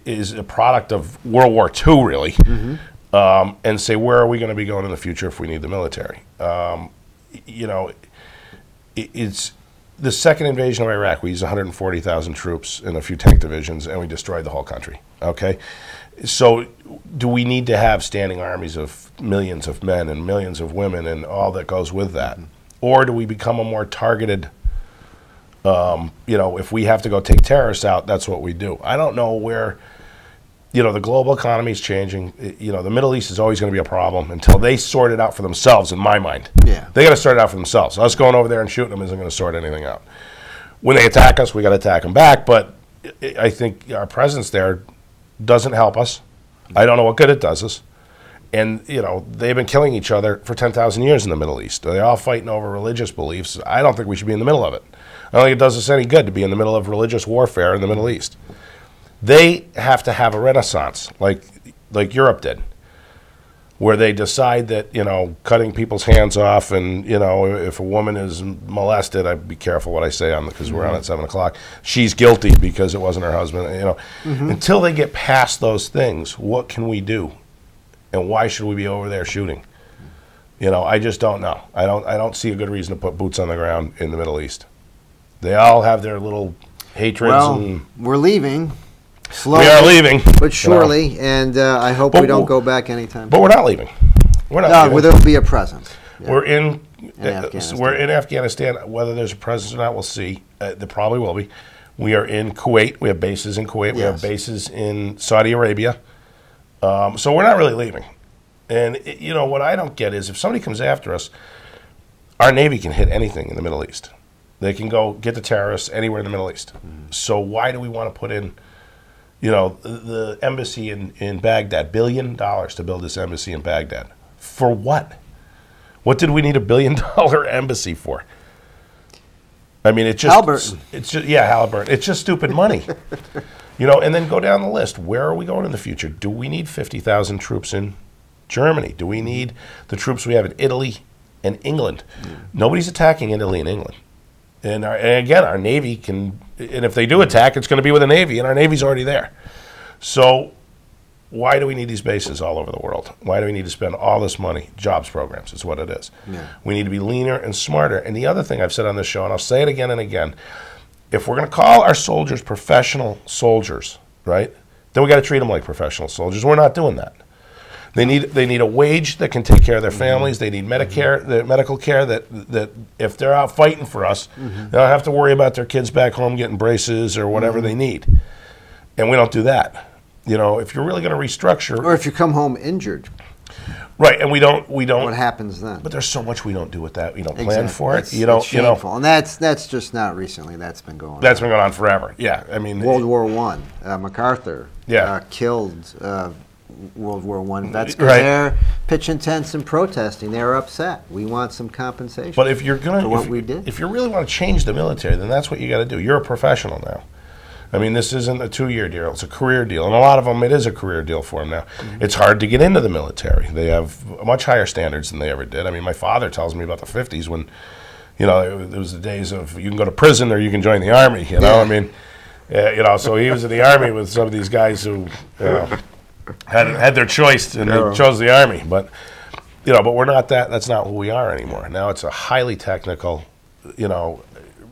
is a product of World War II, really, and say, where are we going to be going in the future if we need the military? It's the second invasion of Iraq. We used 140,000 troops and a few tank divisions, and we destroyed the whole country, okay? So do we need to have standing armies of millions of men and millions of women and all that goes with that? Or do we become a more targeted, if we have to go take terrorists out, that's what we do. I don't know where, the global economy is changing. The Middle East is always going to be a problem until they sort it out for themselves, in my mind. Yeah. They got to sort it out for themselves. Us going over there and shooting them isn't going to sort anything out. When they attack us, we got to attack them back, but I think our presence there doesn't help us. I don't know what good it does us. And, they've been killing each other for 10,000 years in the Middle East. They're all fighting over religious beliefs. I don't think we should be in the middle of it. I don't think it does us any good to be in the middle of religious warfare in the Middle East. They have to have a renaissance, like Europe did, where they decide that, cutting people's hands off and, if a woman is molested, I'd be careful what I say on because we're on at 7 o'clock, she's guilty because it wasn't her husband, Until they get past those things, what can we do? And why should we be over there shooting? I just don't know. I don't see a good reason to put boots on the ground in the Middle East. They all have their little hatreds. Well, we're leaving. Slowly. We are leaving. But surely, and I hope we don't go back anytime. But we're not leaving. We're not leaving. There'll be a presence. Yeah. We're in Afghanistan. Whether there's a presence or not, we'll see. There probably will be. We are in Kuwait. We have bases in Kuwait. Yes. We have bases in Saudi Arabia. So we're not really leaving. And, what I don't get is if somebody comes after us, our Navy can hit anything in the Middle East. They can go get the terrorists anywhere in the Middle East. So why do we want to put in, You know, the embassy in Baghdad, $1 billion to build this embassy in Baghdad. For what? What did we need $1 billion embassy for? I mean, it's just Halliburton. It's just Halliburton. It's just stupid money. You know, and then go down the list. Where are we going in the future? Do we need 50,000 troops in Germany? Do we need the troops we have in Italy and England? Nobody's attacking Italy and England. And again, our Navy can, and if they do attack, it's going to be with the Navy, and our Navy's already there. So why do we need these bases all over the world? Why do we need to spend all this money? Jobs programs is what it is. Yeah. We need to be leaner and smarter. And the other thing I've said on this show, and I'll say it again and again, if we're going to call our soldiers professional soldiers, right, then we got to treat them like professional soldiers. We're not doing that. They need a wage that can take care of their families. They need Medicare, the medical care that if they're out fighting for us, they don't have to worry about their kids back home getting braces or whatever they need. And we don't do that. You know, if you're really going to restructure, or if you come home injured, right? And we don't. What happens then? But there's so much we don't do with that. We don't exactly. plan for it. It's shameful. And that's just not recently. That's been going on. That's been going on forever. Yeah, I mean, World War I, MacArthur killed World War I vets because they're pitching tents and protesting. They're upset. We want some compensation. But if you're going to, if you really want to change the military, then that's what you got to do. You're a professional now. I mean, this isn't a 2-year deal. It's a career deal. And a lot of them, it is a career deal for them now. It's hard to get into the military. They have much higher standards than they ever did. I mean, my father tells me about the 50s when, you know, it was the days of you can go to prison or you can join the Army, you know. I mean, you know, so he was in the Army with some of these guys who, you know, had their choice and they chose the Army. But, you know, but we're not that. That's not who we are anymore. Now it's a highly technical, you know,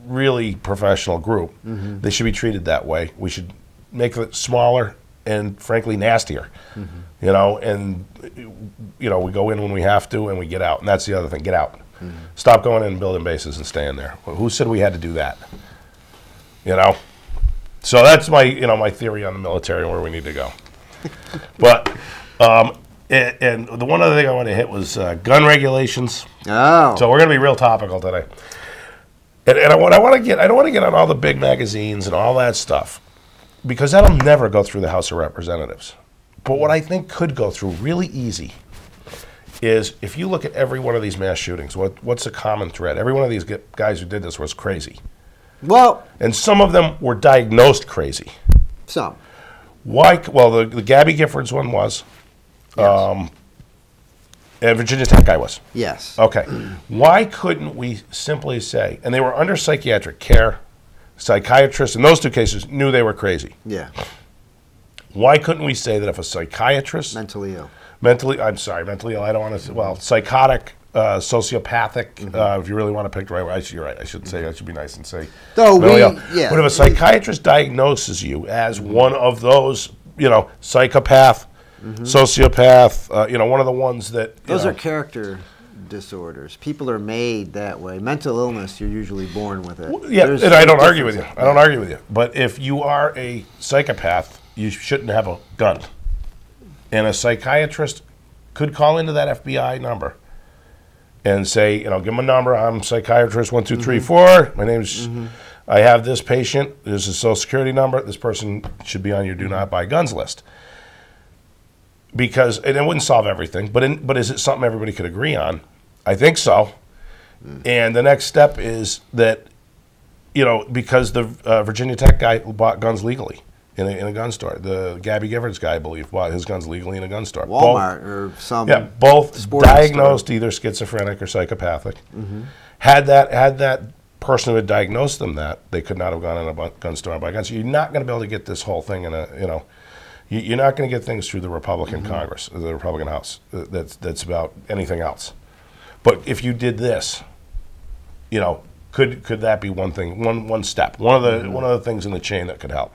really professional group. They should be treated that way. We should make it smaller and frankly nastier. You know, and you know, we go in when we have to and we get out. And that's the other thing, get out. Stop going in and building bases and staying there. Who said we had to do that? You know? So that's my, you know, my theory on the military and where we need to go. But and the one other thing I want to hit was gun regulations. Oh. So we're going to be real topical today. And what I want to get, I don't want to get on all the big magazines and all that stuff, because that'll never go through the House of Representatives. But what I think could go through really easy is if you look at every one of these mass shootings, what's the common thread? Every one of these guys who did this was crazy. Well, and some of them were diagnosed crazy. Some. Why? Well, the Gabby Giffords one was. Yes. And Virginia Tech guy was. Yes. Okay. Why couldn't we simply say, and they were under psychiatric care, psychiatrists in those two cases knew they were crazy. Yeah. Why couldn't we say that if a psychiatrist... Mentally ill. I'm sorry, mentally ill, I don't want to say, well, psychotic, sociopathic, if you really want to pick the right word, you're right, I should be nice and say mentally ill. But if a psychiatrist diagnoses you as one of those, you know, psychopath, sociopath, you know, one of the ones that... Those are character disorders. People are made that way. Mental illness, you're usually born with it. Yeah, and I don't argue with you. I don't argue with you. But if you are a psychopath, you shouldn't have a gun. And a psychiatrist could call into that FBI number and say, you know, give them a number. I'm psychiatrist 1234. My name's... I have this patient. There's a social security number. This person should be on your do not buy guns list. Because, and it wouldn't solve everything, but is it something everybody could agree on? I think so. And the next step is that, you know, because the Virginia Tech guy bought guns legally in a gun store. The Gabby Giffords guy, I believe, bought his guns legally in a gun store. Walmart or some both diagnosed either schizophrenic or psychopathic. Had that person who had diagnosed them that, they could not have gone in a gun store and buy guns. So you're not going to be able to get this whole thing in a, you know, you're not going to get things through the Republican Congress, the Republican House, that's about anything else. But if you did this, you know, could that be one thing, one step, one of the things in the chain that could help?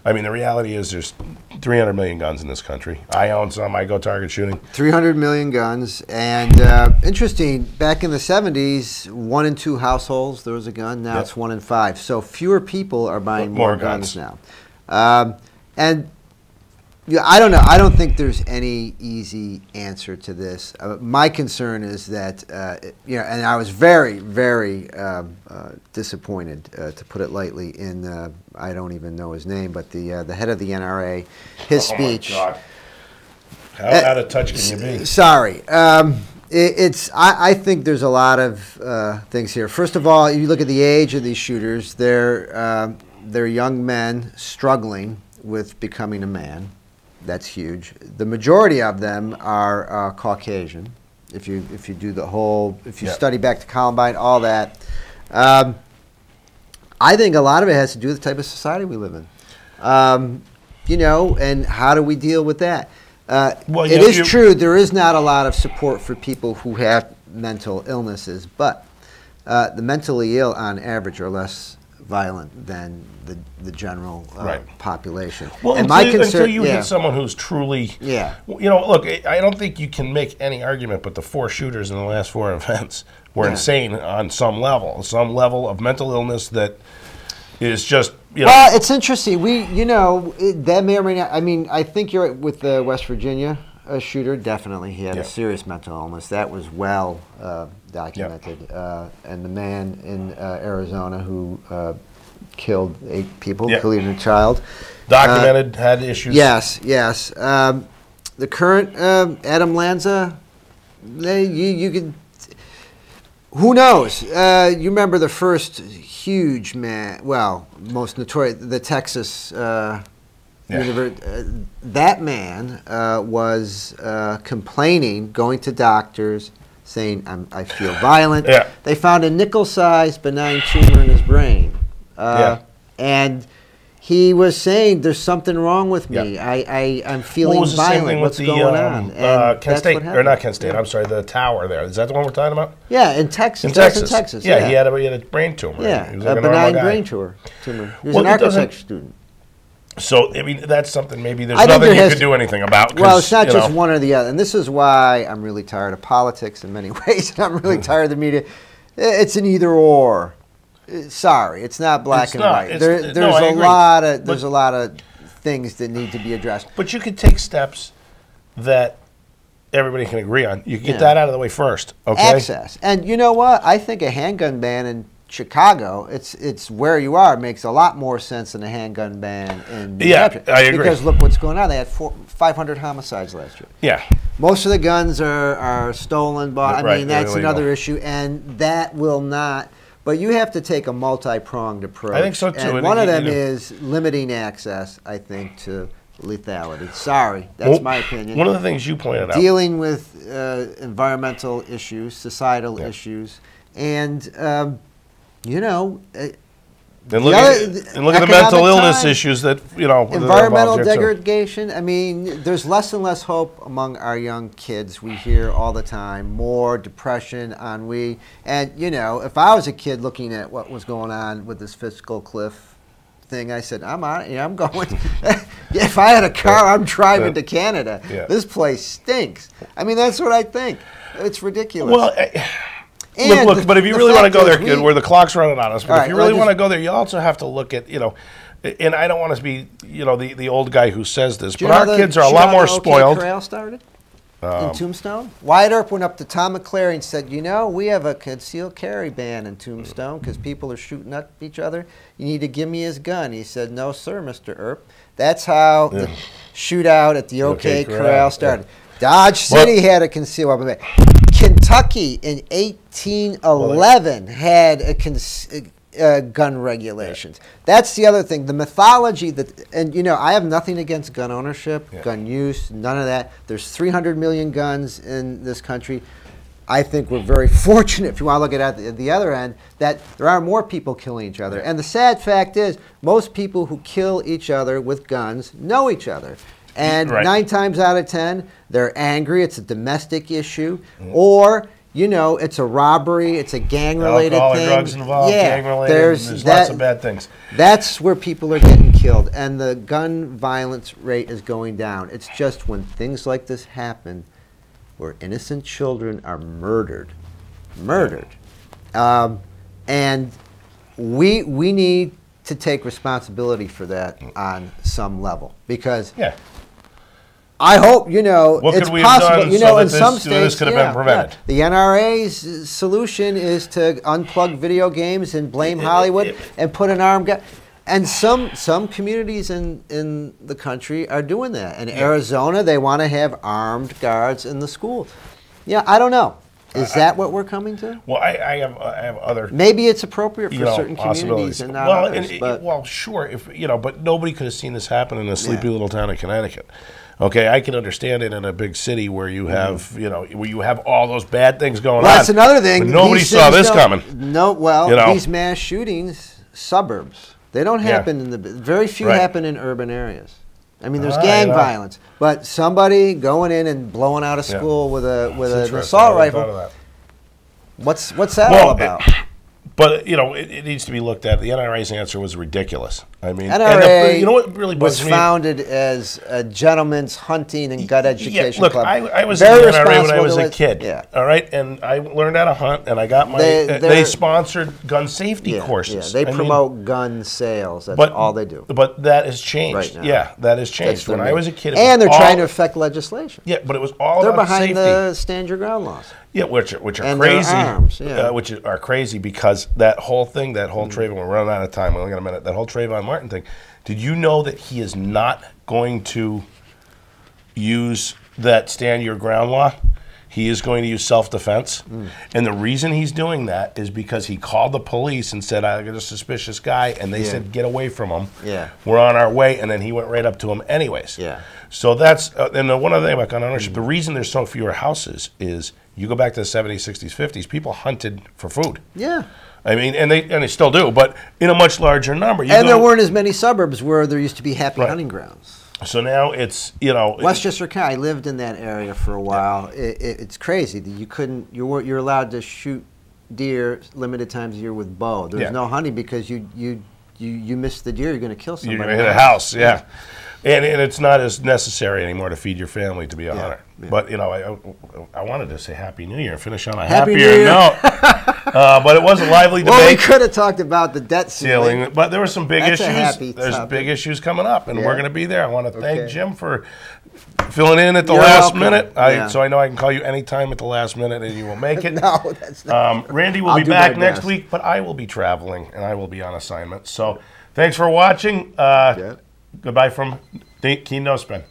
I mean, the reality is there's 300 million guns in this country. I own some. I go target shooting. 300 million guns. And interesting, back in the 70s, 1 in 2 households, there was a gun. Now it's 1 in 5. So fewer people are buying more guns now. And Yeah, I don't know. I don't think there's any easy answer to this. My concern is that, and I was very, very disappointed, to put it lightly, in I don't even know his name, but the head of the NRA, his speech. My God. How out of touch can you be? Sorry. I think there's a lot of things here. First of all, if you look at the age of these shooters, they're young men struggling with becoming a man. That's huge. The majority of them are Caucasian. If you do the whole, if you study back to Columbine, all that, I think a lot of it has to do with the type of society we live in. And how do we deal with that? It is true there is not a lot of support for people who have mental illnesses, but the mentally ill on average are less violent than the general population. Well, and until you hit someone who's truly, look, I don't think you can make any argument, but the 4 shooters in the last 4 events were insane on some level of mental illness that is just, Well, it's interesting. That may or may not, I mean, I think you're right with the West Virginia shooter. Definitely, he had a serious mental illness. That was well documented. And the man in Arizona who killed 8 people, including a child. Documented, had issues. Yes. The current Adam Lanza, you could, who knows? You remember the first huge man, most notorious, the Texas that man was complaining, going to doctors, saying, I feel violent. They found a nickel-sized benign tumor in his brain. And he was saying, there's something wrong with me. I'm feeling violent. What's going on? Kent State, or not Kent State, I'm sorry, the tower there. Is that the one we're talking about? Yeah, in Texas. In Texas. In Texas. He had a brain tumor. Yeah, he was like a benign brain tumor. He was an architecture student. So, I mean, that's something maybe there's nothing you could do anything about. Well, it's not just one or the other. And this is why I'm really tired of politics in many ways. And I'm really tired of the media. It's an either or. Sorry, it's not black and white. There's a lot of things that need to be addressed. But you could take steps that everybody can agree on. You can get that out of the way first. Okay. Access. And you know what? I think a handgun ban in Chicago, it's where you are, makes a lot more sense than a handgun ban in New Hampshire. I agree. Because look what's going on. They had 500 homicides last year. Yeah. Most of the guns are stolen, but I mean, that's illegal. another issue, and that will not. But you have to take a multi-pronged approach. I think so too. And one of them is limiting access, I think, to lethality. Sorry, that's my opinion. One of the things you pointed out. Dealing with environmental issues, societal issues, and And look at the mental illness issues that, environmental degradation. I mean, there's less and less hope among our young kids. We hear all the time more depression, ennui. And, if I was a kid looking at what was going on with this fiscal cliff thing, I said, I'm on it. I'm going. If I had a car, I'm driving to Canada. This place stinks. I mean, that's what I think. It's ridiculous. Well, look, but if you really want to go there, kid, where the clock's running on us, but if you really want to go there, you also have to look at, and I don't want to be, the old guy who says this, but our kids are a lot more spoiled. Corral started in Tombstone? Wyatt Earp went up to Tom McClary and said, we have a concealed carry ban in Tombstone because people are shooting at each other. You need to give me his gun. He said, no, sir, Mr. Earp. That's how the shootout at the OK Corral started. Dodge City had a concealed weapon ban. Kentucky in 1811 had gun regulations. That's the other thing. The mythology that, and I have nothing against gun ownership, gun use, none of that. There's 300 million guns in this country. I think we're very fortunate, if you want to look at it at the other end, that there are more people killing each other. And the sad fact is, most people who kill each other with guns know each other. And 9 times out of 10, they're angry. It's a domestic issue. Or, it's a robbery. It's a gang-related thing. Drugs involved, gang-related. There's lots of bad things. That's where people are getting killed. And the gun violence rate is going down. It's just when things like this happen where innocent children are murdered. And we need to take responsibility for that on some level. Because I hope, you know, what it's could we have possible. done You know, so in that some this states, could have been prevented? The NRA's solution is to unplug video games and blame Hollywood and put an armed guy. And some communities in the country are doing that. In Arizona, they want to have armed guards in the schools. Yeah, I don't know. Is that what we're coming to? Well, I have other. Maybe it's appropriate for certain communities and not others. Well, sure, if but nobody could have seen this happen in a sleepy little town in Connecticut. Okay, I can understand it in a big city where you have where you have all those bad things going on. Well, that's another thing. But nobody saw this coming. No, well, these mass shootings, suburbs, they don't happen in the very few happen in urban areas. I mean, there's gang violence, but somebody going in and blowing out a school with an assault rifle. What's that all about? But it needs to be looked at. The NRA's answer was ridiculous. I mean, NRA you know what really bugs was me? founded as a gentleman's hunting and gun education look, club. I was in the NRA when I was a kid. All right, and I learned how to hunt, and I got my. They sponsored gun safety courses. Yeah, they promote gun sales. That's all they do. But that has changed. Right now. Yeah, that has changed. When I was a kid, and they're trying to affect legislation. Yeah, but it was all they're about behind safety. the stand your ground laws. Yeah, which are and crazy. Arms, which are crazy because that whole thing, that whole Trayvon. We're running out of time. We only got a minute. That whole Trayvon Martin thing. Did you know that he is not going to use that stand your ground law? He is going to use self-defense. And the reason he's doing that is because he called the police and said, I got a suspicious guy, and they said, get away from him. Yeah. We're on our way, and then he went right up to him anyways. Yeah. So that's, and the one other thing about gun ownership, the reason there's so fewer houses is you go back to the 70s, 60s, 50s, people hunted for food. Yeah. I mean, and they still do, but in a much larger number. And there weren't as many suburbs where there used to be happy hunting grounds. So now it's Westchester County. I lived in that area for a while. It's crazy that you couldn't. You're allowed to shoot deer limited times a year with bow. There's no hunting because you miss the deer, you're going to kill somebody. You're going to hit a house, And it's not as necessary anymore to feed your family to be a hunter. Yeah. But I wanted to say Happy New Year and finish on a happier note. But it was a lively debate. Well, we could have talked about the debt ceiling. But there were some big issues. There's big issues coming up, and we're going to be there. I want to thank Jim for filling in at the last minute. So I know I can call you anytime at the last minute, and you will make it. No, that's not. Randy will be back next week, but I will be traveling, and I will be on assignment. So thanks for watching. Goodbye from Keene No Spin.